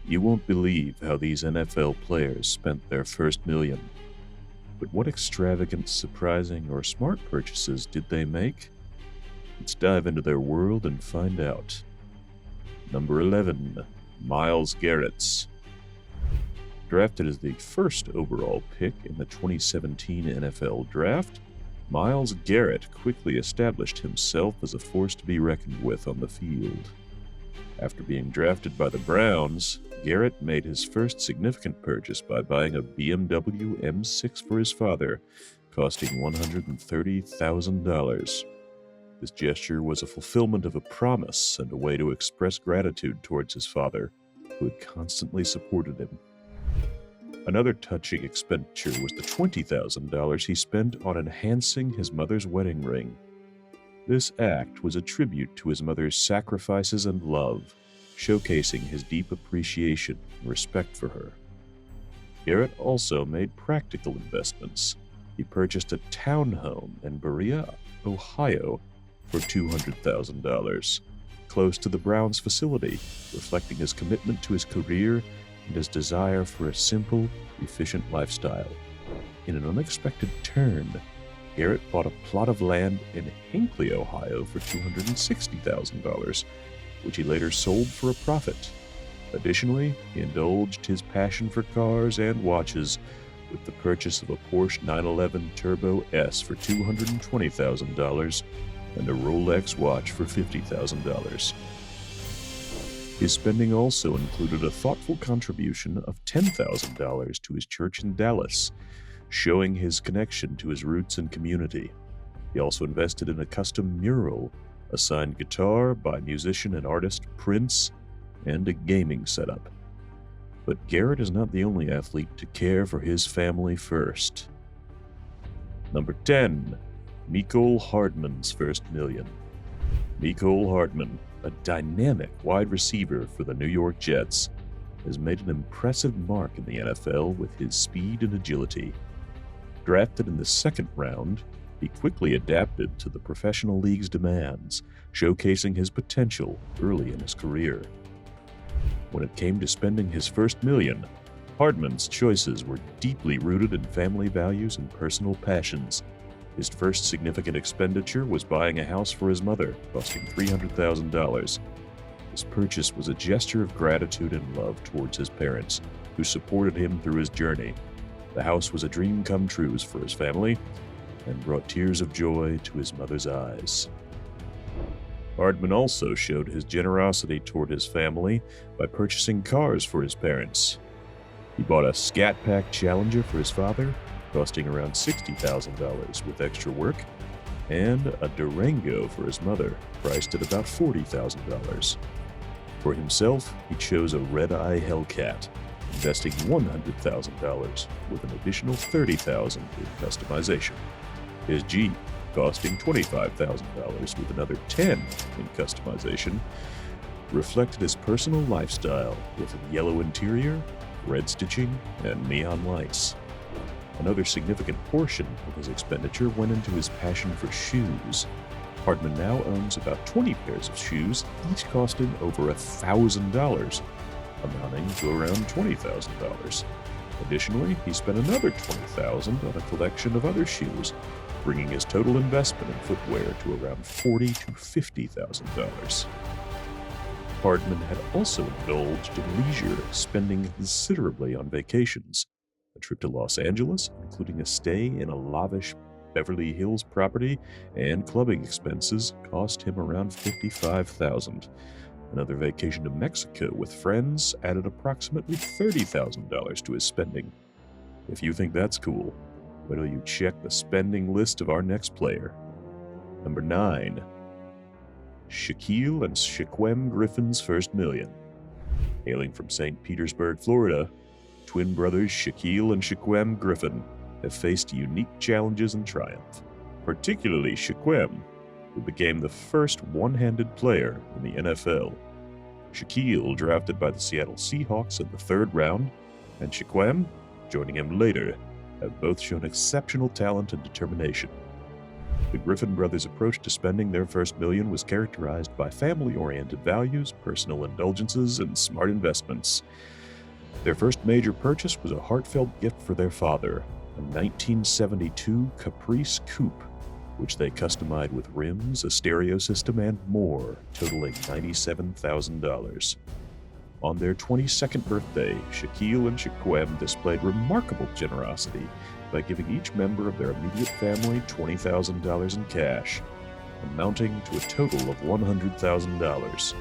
You won't believe how these NFL players spent their first million. But what extravagant, surprising, or smart purchases did they make? Let's dive into their world and find out. Number 11. Myles Garrett's. Drafted as the first overall pick in the 2017 NFL Draft, Myles Garrett quickly established himself as a force to be reckoned with on the field. After being drafted by the Browns, Garrett made his first significant purchase by buying a BMW M6 for his father, costing $130,000. This gesture was a fulfillment of a promise and a way to express gratitude towards his father, who had constantly supported him. Another touching expenditure was the $20,000 he spent on enhancing his mother's wedding ring. This act was a tribute to his mother's sacrifices and love, showcasing his deep appreciation and respect for her. Garrett also made practical investments. He purchased a townhome in Berea, Ohio, for $200,000, close to the Browns' facility, reflecting his commitment to his career and his desire for a simple, efficient lifestyle. In an unexpected turn, Garrett bought a plot of land in Hinckley, Ohio for $260,000, which he later sold for a profit. Additionally, he indulged his passion for cars and watches with the purchase of a Porsche 911 Turbo S for $220,000 and a Rolex watch for $50,000. His spending also included a thoughtful contribution of $10,000 to his church in Dallas, showing his connection to his roots and community. He also invested in a custom mural, a signed guitar by musician and artist Prince, and a gaming setup. But Garrett is not the only athlete to care for his family first. Number 10. Mecole Hardman's first million. Mecole Hardman, a dynamic wide receiver for the New York Jets, has made an impressive mark in the NFL with his speed and agility. Drafted in the second round, he quickly adapted to the professional league's demands, showcasing his potential early in his career. When it came to spending his first million, Hardman's choices were deeply rooted in family values and personal passions. His first significant expenditure was buying a house for his mother, costing $300,000. This purchase was a gesture of gratitude and love towards his parents, who supported him through his journey. The house was a dream come true for his family and brought tears of joy to his mother's eyes. Hardman also showed his generosity toward his family by purchasing cars for his parents. He bought a Scat Pack Challenger for his father, costing around $60,000 with extra work, and a Durango for his mother, priced at about $40,000. For himself, he chose a red-eye Hellcat, investing $100,000 with an additional $30,000 in customization. His Jeep, costing $25,000 with another $10,000 in customization, reflected his personal lifestyle with a yellow interior, red stitching, and neon lights. Another significant portion of his expenditure went into his passion for shoes. Hardman now owns about 20 pairs of shoes, each costing over $1,000, amounting to around $20,000. Additionally, he spent another $20,000 on a collection of other shoes, bringing his total investment in footwear to around $40,000 to $50,000. Hardman had also indulged in leisure, spending considerably on vacations. A trip to Los Angeles, including a stay in a lavish Beverly Hills property, and clubbing expenses cost him around $55,000. Another vacation to Mexico with friends added approximately $30,000 to his spending. If you think that's cool, wait till you check the spending list of our next player. Number 9. Shaquille and Shaquem Griffin's first million. Hailing from St. Petersburg, Florida, twin brothers Shaquille and Shaquem Griffin have faced unique challenges and triumph, particularly Shaquem, who became the first one-handed player in the NFL. Shaquille, drafted by the Seattle Seahawks in the third round, and Shaquem, joining him later, have both shown exceptional talent and determination. The Griffin brothers' approach to spending their first million was characterized by family-oriented values, personal indulgences, and smart investments. Their first major purchase was a heartfelt gift for their father, a 1972 Caprice Coupe, which they customized with rims, a stereo system, and more, totaling $97,000. On their 22nd birthday, Shaquille and Shaquem displayed remarkable generosity by giving each member of their immediate family $20,000 in cash, amounting to a total of $100,000.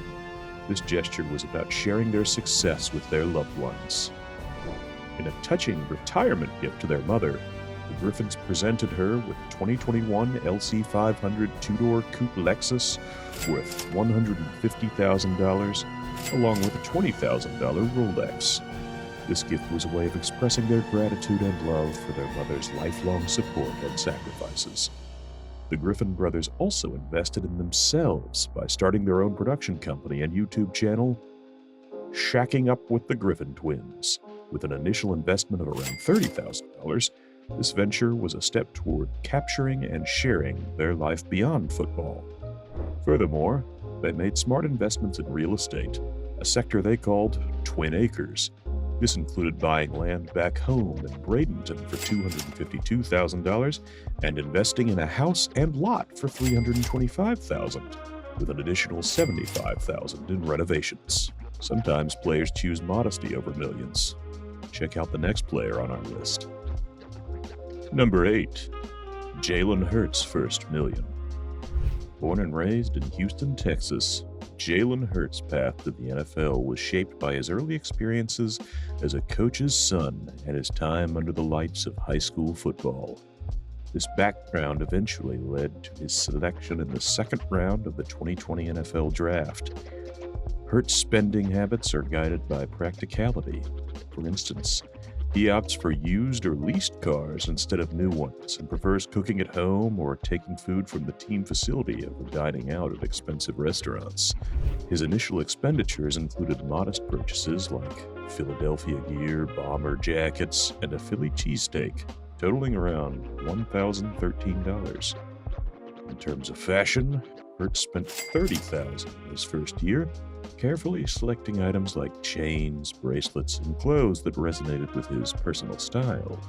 This gesture was about sharing their success with their loved ones. In a touching retirement gift to their mother, the Griffins presented her with a 2021 LC500 two-door coupe Lexus worth $150,000, along with a $20,000 Rolex. This gift was a way of expressing their gratitude and love for their mother's lifelong support and sacrifices. The Griffin brothers also invested in themselves by starting their own production company and YouTube channel, Shacking Up with the Griffin Twins. With an initial investment of around $30,000, this venture was a step toward capturing and sharing their life beyond football. Furthermore, they made smart investments in real estate, a sector they called Twin Acres. This included buying land back home in Bradenton for $252,000 and investing in a house and lot for $325,000, with an additional $75,000 in renovations. Sometimes players choose modesty over millions. Check out the next player on our list. Number 8. Jalen Hurts' first million. Born and raised in Houston, Texas, Jalen Hurts' path to the NFL was shaped by his early experiences as a coach's son and his time under the lights of high school football. This background eventually led to his selection in the second round of the 2020 NFL Draft. Hurts' spending habits are guided by practicality. For instance, he opts for used or leased cars instead of new ones and prefers cooking at home or taking food from the team facility over dining out at expensive restaurants. His initial expenditures included modest purchases like Philadelphia gear, bomber jackets, and a Philly cheesesteak, totaling around $1,013. In terms of fashion, Hurts spent $30,000 in his first year, carefully selecting items like chains, bracelets, and clothes that resonated with his personal style.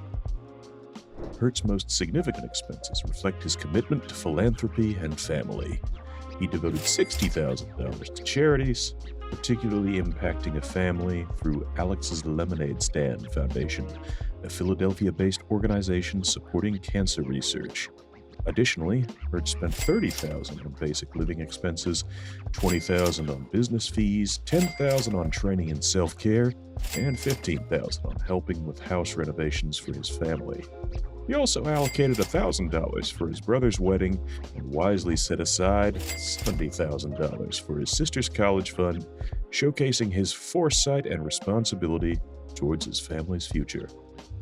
Hurts' most significant expenses reflect his commitment to philanthropy and family. He devoted $60,000 to charities, particularly impacting a family through Alex's Lemonade Stand Foundation, a Philadelphia-based organization supporting cancer research. Additionally, Hurts spent $30,000 on basic living expenses, $20,000 on business fees, $10,000 on training and self-care, and $15,000 on helping with house renovations for his family. He also allocated $1,000 for his brother's wedding and wisely set aside $70,000 for his sister's college fund, showcasing his foresight and responsibility towards his family's future.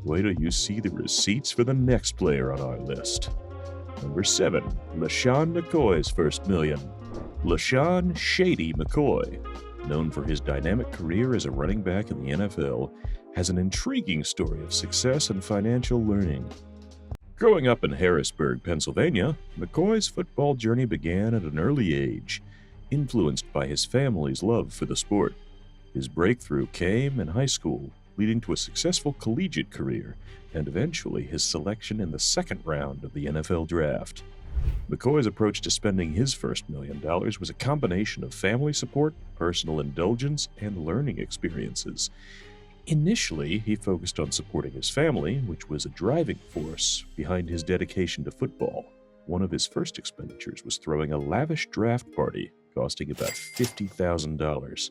Wait till you see the receipts for the next player on our list. Number 7. LaShawn McCoy's first million. LaShawn "Shady" McCoy, known for his dynamic career as a running back in the NFL, has an intriguing story of success and financial learning. Growing up in Harrisburg, Pennsylvania, McCoy's football journey began at an early age, influenced by his family's love for the sport. His breakthrough came in high school, leading to a successful collegiate career and eventually his selection in the second round of the NFL Draft. McCoy's approach to spending his first $1 million was a combination of family support, personal indulgence, and learning experiences. Initially, he focused on supporting his family, which was a driving force behind his dedication to football. One of his first expenditures was throwing a lavish draft party, costing about $50,000.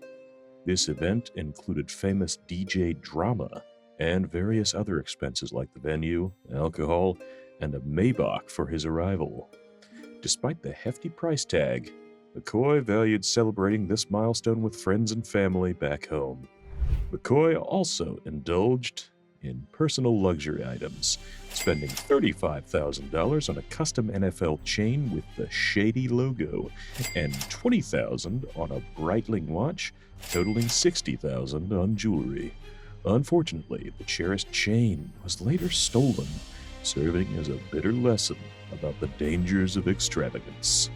This event included famous DJ Drama and various other expenses like the venue, alcohol, and a Maybach for his arrival. Despite the hefty price tag, McCoy valued celebrating this milestone with friends and family back home. McCoy also indulged in personal luxury items, spending $35,000 on a custom NFL chain with the Shady logo and $20,000 on a Breitling watch, totaling $60,000 on jewelry. Unfortunately, the cherished chain was later stolen, serving as a bitter lesson about the dangers of extravagance.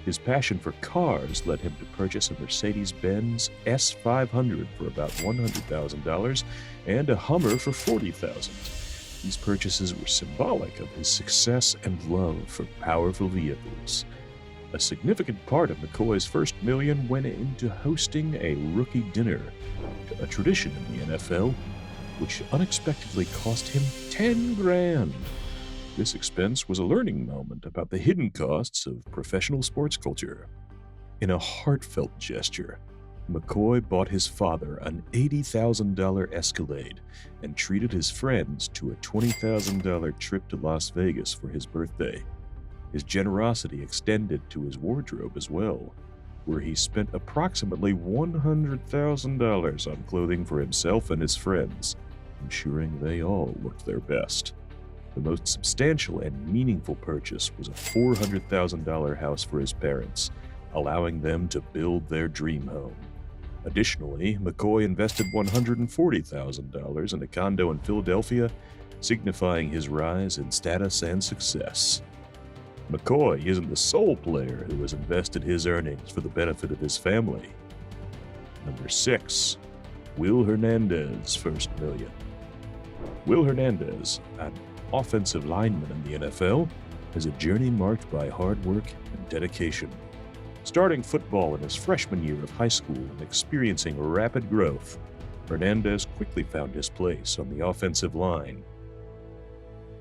His passion for cars led him to purchase a Mercedes-Benz S500 for about $100,000 and a Hummer for $40,000. These purchases were symbolic of his success and love for powerful vehicles. A significant part of McCoy's first million went into hosting a rookie dinner, a tradition in the NFL, which unexpectedly cost him $10,000. This expense was a learning moment about the hidden costs of professional sports culture. In a heartfelt gesture, McCoy bought his father an $80,000 Escalade and treated his friends to a $20,000 trip to Las Vegas for his birthday. His generosity extended to his wardrobe as well, where he spent approximately $100,000 on clothing for himself and his friends, ensuring they all looked their best. The most substantial and meaningful purchase was a $400,000 house for his parents, allowing them to build their dream home. Additionally, McCoy invested $140,000 in a condo in Philadelphia, signifying his rise in status and success. McCoy isn't the sole player who has invested his earnings for the benefit of his family. Number 6. Will Hernandez first million. Will Hernandez, an offensive lineman in the NFL, has a journey marked by hard work and dedication. Starting football in his freshman year of high school and experiencing rapid growth, Hernandez quickly found his place on the offensive line.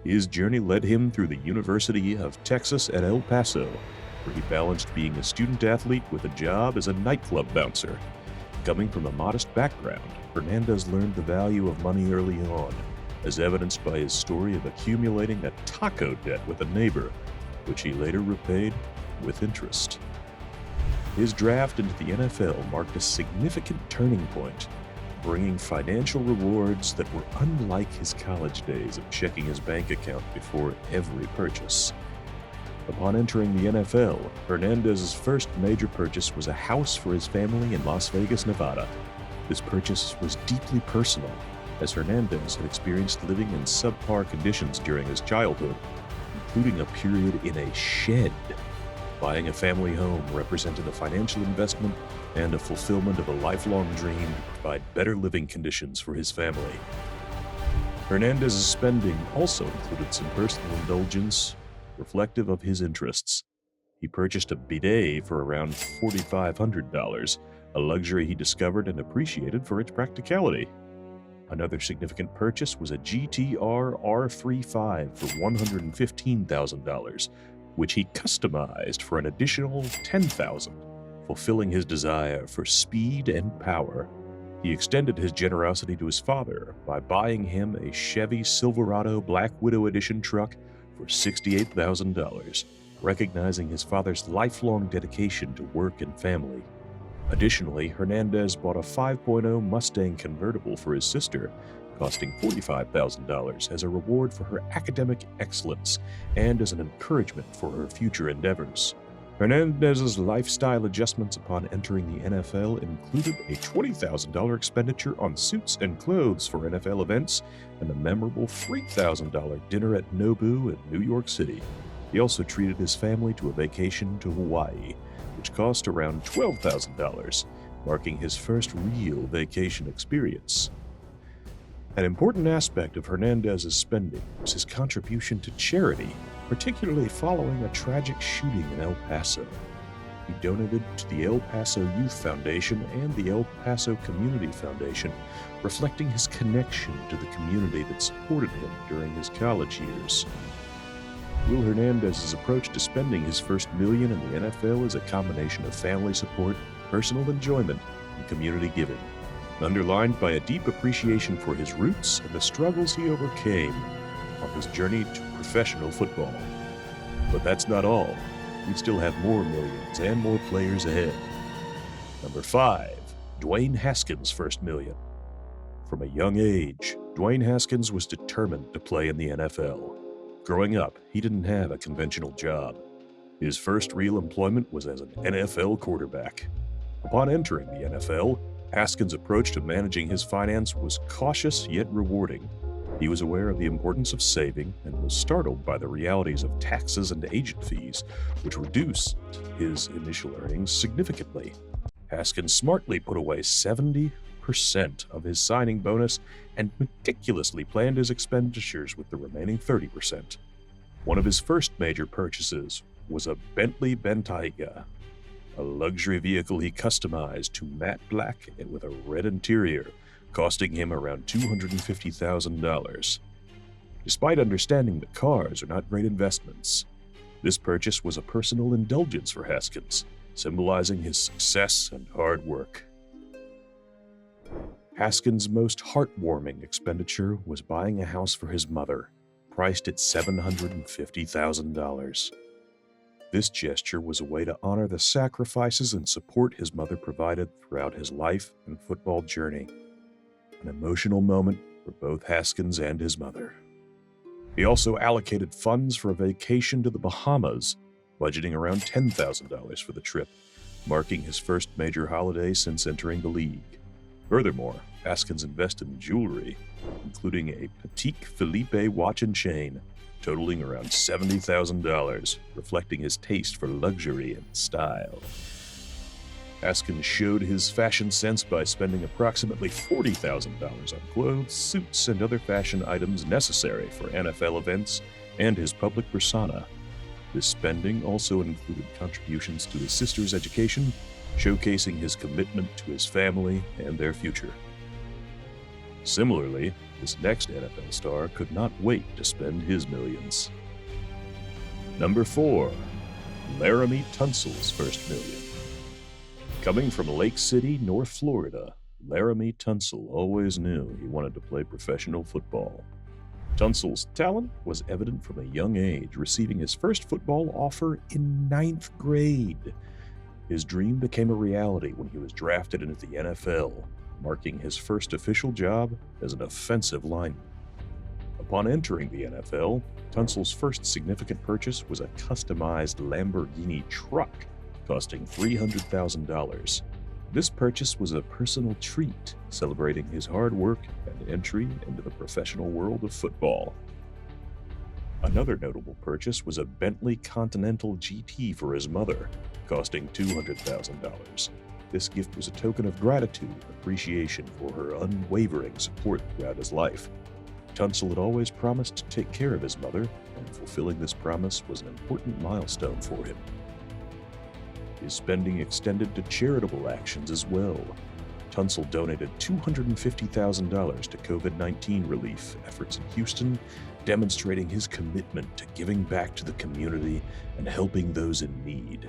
His journey led him through the University of Texas at El Paso, where he balanced being a student athlete with a job as a nightclub bouncer. Coming from a modest background, Hernandez learned the value of money early on, as evidenced by his story of accumulating a taco debt with a neighbor, which he later repaid with interest. His draft into the NFL marked a significant turning point, bringing financial rewards that were unlike his college days of checking his bank account before every purchase. Upon entering the NFL, Hernandez's first major purchase was a house for his family in Las Vegas, Nevada. This purchase was deeply personal, as Hernandez had experienced living in subpar conditions during his childhood, including a period in a shed. Buying a family home represented a financial investment and a fulfillment of a lifelong dream to provide better living conditions for his family. Hernandez's spending also included some personal indulgence, reflective of his interests. He purchased a bidet for around $4,500, a luxury he discovered and appreciated for its practicality. Another significant purchase was a GTR R35 for $115,000, which he customized for an additional $10,000, fulfilling his desire for speed and power. He extended his generosity to his father by buying him a Chevy Silverado Black Widow Edition truck for $68,000, recognizing his father's lifelong dedication to work and family. Additionally, Hernandez bought a 5.0 Mustang convertible for his sister, costing $45,000 as a reward for her academic excellence and as an encouragement for her future endeavors. Hernandez's lifestyle adjustments upon entering the NFL included a $20,000 expenditure on suits and clothes for NFL events and a memorable $3,000 dinner at Nobu in New York City. He also treated his family to a vacation to Hawaii, which cost around $12,000, marking his first real vacation experience. An important aspect of Hernandez's spending was his contribution to charity, particularly following a tragic shooting in El Paso. He donated to the El Paso Youth Foundation and the El Paso Community Foundation, reflecting his connection to the community that supported him during his college years. Will Hernandez's approach to spending his first million in the NFL is a combination of family support, personal enjoyment, and community giving, underlined by a deep appreciation for his roots and the struggles he overcame on his journey to professional football. But that's not all. We still have more millions and more players ahead. Number 5, Dwayne Haskins' first million. From a young age, Dwayne Haskins was determined to play in the NFL. Growing up, he didn't have a conventional job. His first real employment was as an NFL quarterback. Upon entering the NFL, Haskins' approach to managing his finance was cautious yet rewarding. He was aware of the importance of saving and was startled by the realities of taxes and agent fees, which reduced his initial earnings significantly. Haskins smartly put away 70% of his signing bonus and meticulously planned his expenditures with the remaining 30%. One of his first major purchases was a Bentley Bentayga, a luxury vehicle he customized to matte black and with a red interior, costing him around $250,000. Despite understanding that cars are not great investments, this purchase was a personal indulgence for Haskins, symbolizing his success and hard work. Haskins' most heartwarming expenditure was buying a house for his mother, priced at $750,000. This gesture was a way to honor the sacrifices and support his mother provided throughout his life and football journey. An emotional moment for both Haskins and his mother. He also allocated funds for a vacation to the Bahamas, budgeting around $10,000 for the trip, marking his first major holiday since entering the league. Furthermore, Haskins invested in jewelry, including a Patek Philippe watch and chain, totaling around $70,000, reflecting his taste for luxury and style. Haskins showed his fashion sense by spending approximately $40,000 on clothes, suits, and other fashion items necessary for NFL events and his public persona. This spending also included contributions to his sister's education, showcasing his commitment to his family and their future. Similarly, this next NFL star could not wait to spend his millions. Number 4. Laramie Tunsil's first million. Coming from Lake City, North Florida, Laramie Tunsil always knew he wanted to play professional football. Tunsil's talent was evident from a young age, receiving his first football offer in 9th grade. His dream became a reality when he was drafted into the NFL, marking his first official job as an offensive lineman. Upon entering the NFL, Tunsil's first significant purchase was a customized Lamborghini truck, costing $300,000. This purchase was a personal treat, celebrating his hard work and entry into the professional world of football. Another notable purchase was a Bentley Continental GT for his mother, costing $200,000. This gift was a token of gratitude and appreciation for her unwavering support throughout his life. Tunsil had always promised to take care of his mother, and fulfilling this promise was an important milestone for him. His spending extended to charitable actions as well. Tunsil donated $250,000 to COVID-19 relief efforts in Houston, demonstrating his commitment to giving back to the community and helping those in need.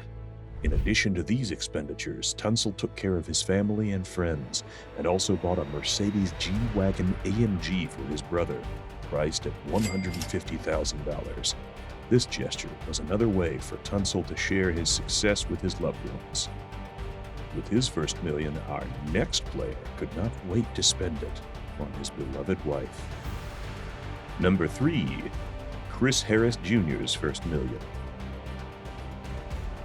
In addition to these expenditures, Tunsil took care of his family and friends, and also bought a Mercedes G-Wagon AMG for his brother, priced at $150,000. This gesture was another way for Tunsil to share his success with his loved ones. With his first million, our next player could not wait to spend it on his beloved wife. Number 3. Chris Harris Jr.'s first million.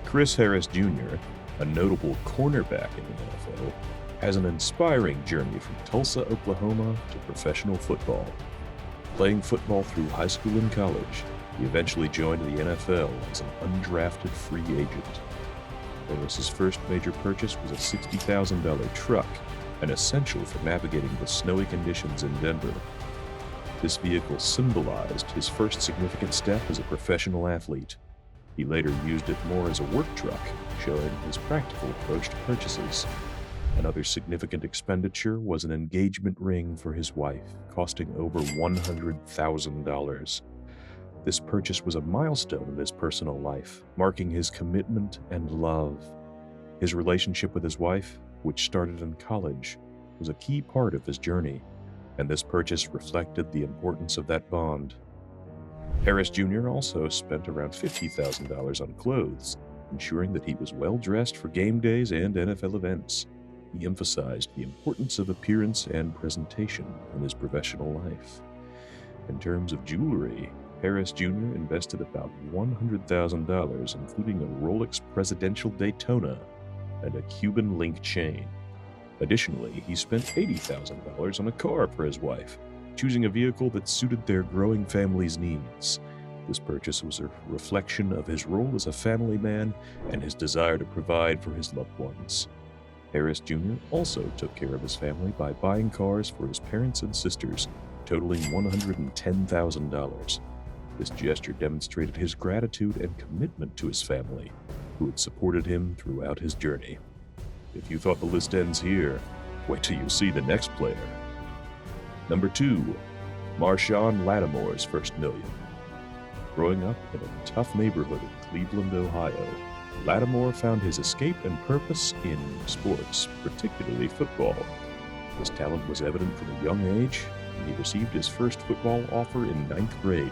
Chris Harris Jr., a notable cornerback in the NFL, has an inspiring journey from Tulsa, Oklahoma to professional football. Playing football through high school and college, he eventually joined the NFL as an undrafted free agent. Harris's first major purchase was a $60,000 truck, an essential for navigating the snowy conditions in Denver. This vehicle symbolized his first significant step as a professional athlete. He later used it more as a work truck, showing his practical approach to purchases. Another significant expenditure was an engagement ring for his wife, costing over $100,000. This purchase was a milestone in his personal life, marking his commitment and love. His relationship with his wife, which started in college, was a key part of his journey, and this purchase reflected the importance of that bond. Harris Jr. also spent around $50,000 on clothes, ensuring that he was well dressed for game days and NFL events. He emphasized the importance of appearance and presentation in his professional life. In terms of jewelry, Harris Jr. invested about $100,000, including a Rolex Presidential Daytona and a Cuban link chain. Additionally, he spent $80,000 on a car for his wife, choosing a vehicle that suited their growing family's needs. This purchase was a reflection of his role as a family man and his desire to provide for his loved ones. Harris Jr. also took care of his family by buying cars for his parents and sisters, totaling $110,000. This gesture demonstrated his gratitude and commitment to his family, who had supported him throughout his journey. If you thought the list ends here, wait till you see the next player. Number 2. Marshawn Lattimore's first million. Growing up in a tough neighborhood in Cleveland, Ohio, Lattimore found his escape and purpose in sports, particularly football. His talent was evident from a young age, and he received his first football offer in 9th grade.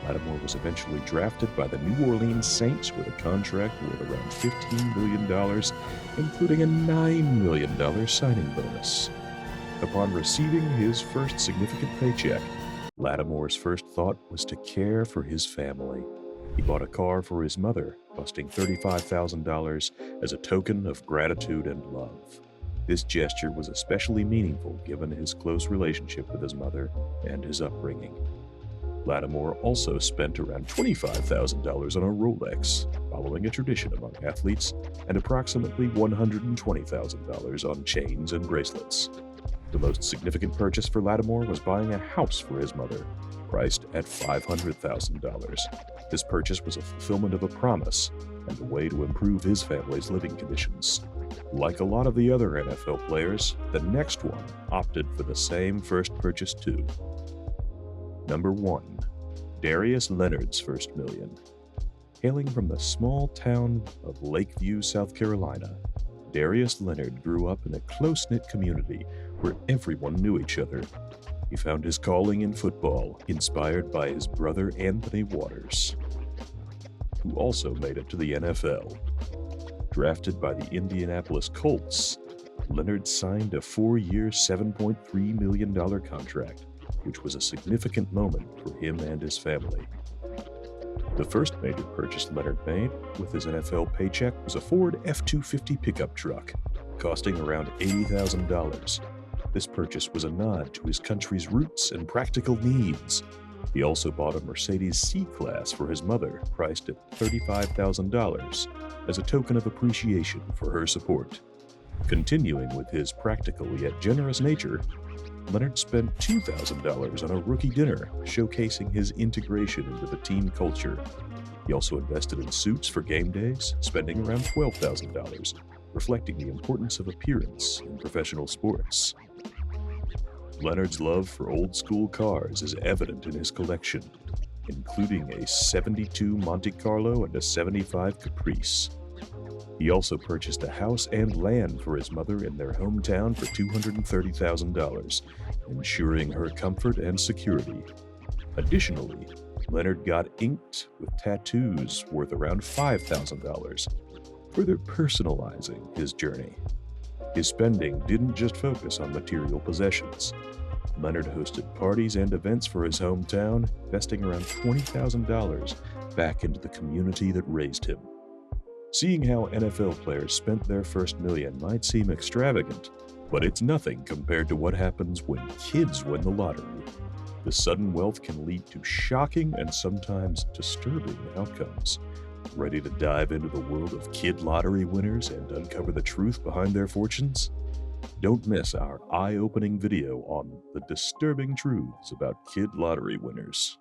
Lattimore was eventually drafted by the New Orleans Saints with a contract worth around $15 million, including a $9 million signing bonus. Upon receiving his first significant paycheck, Lattimore's first thought was to care for his family. He bought a car for his mother, costing $35,000 as a token of gratitude and love. This gesture was especially meaningful given his close relationship with his mother and his upbringing. Lattimore also spent around $25,000 on a Rolex, following a tradition among athletes, and approximately $120,000 on chains and bracelets. The most significant purchase for Lattimore was buying a house for his mother, priced at $500,000. This purchase was a fulfillment of a promise and a way to improve his family's living conditions. Like a lot of the other NFL players, the next one opted for the same first purchase too. Number 1. Darius Leonard's first million. Hailing from the small town of Lakeview, South Carolina, Darius Leonard grew up in a close-knit community where everyone knew each other. He found his calling in football, inspired by his brother Anthony Waters, who also made it to the NFL. Drafted by the Indianapolis Colts, Leonard signed a 4-year, $7.3 million contract, which was a significant moment for him and his family. The first major purchase Leonard made with his NFL paycheck was a Ford F-250 pickup truck, costing around $80,000. This purchase was a nod to his country's roots and practical needs. He also bought a Mercedes C-Class for his mother, priced at $35,000, as a token of appreciation for her support. Continuing with his practical yet generous nature, Leonard spent $2,000 on a rookie dinner, showcasing his integration into the team culture. He also invested in suits for game days, spending around $12,000, reflecting the importance of appearance in professional sports. Leonard's love for old-school cars is evident in his collection, including a '72 Monte Carlo and a '75 Caprice. He also purchased a house and land for his mother in their hometown for $230,000, ensuring her comfort and security. Additionally, Leonard got inked with tattoos worth around $5,000, further personalizing his journey. His spending didn't just focus on material possessions. Leonard hosted parties and events for his hometown, investing around $20,000 back into the community that raised him. Seeing how NFL players spent their first million might seem extravagant, but it's nothing compared to what happens when kids win the lottery. The sudden wealth can lead to shocking and sometimes disturbing outcomes. Ready to dive into the world of kid lottery winners and uncover the truth behind their fortunes? Don't miss our eye-opening video on the disturbing truths about kid lottery winners.